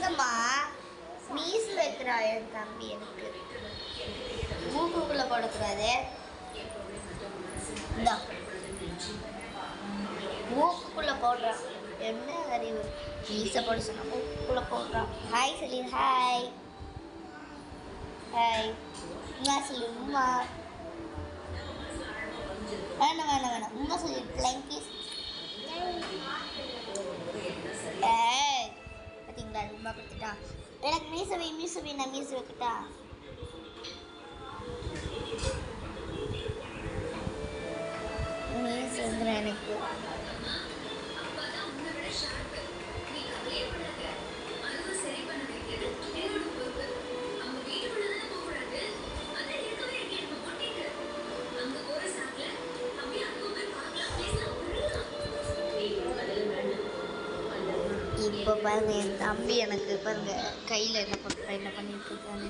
எங்கம்மா மீஸ் வைக்கிறா என் தம்பி எனக்கு மூக்குக்குள்ளே போடக்கூடாது. இந்தா மூக்குக்குள்ளே போடுறான். என்ன அறிவு மீசை போட சொன்னா மூக்குக்குள்ளே போடுறான். ஹாய் சொல்லி ஹாய் ஹாய் உமா சொல்லி உமா. வேணாம் வேணாம் வேணாம் உமா சொல்லி பிளாங்கிஸ். ஏய் பார்த்தீங்களா உமா கொடுத்துட்டா. எனக்கு மீசை நான் மீசை வைக்கட்டா. மீசை எனக்கு இப்போ பாருங்க என் தம்பி எனக்கு பாருங்க கையில் என்ன பண்ணிட்டு இருக்காங்க.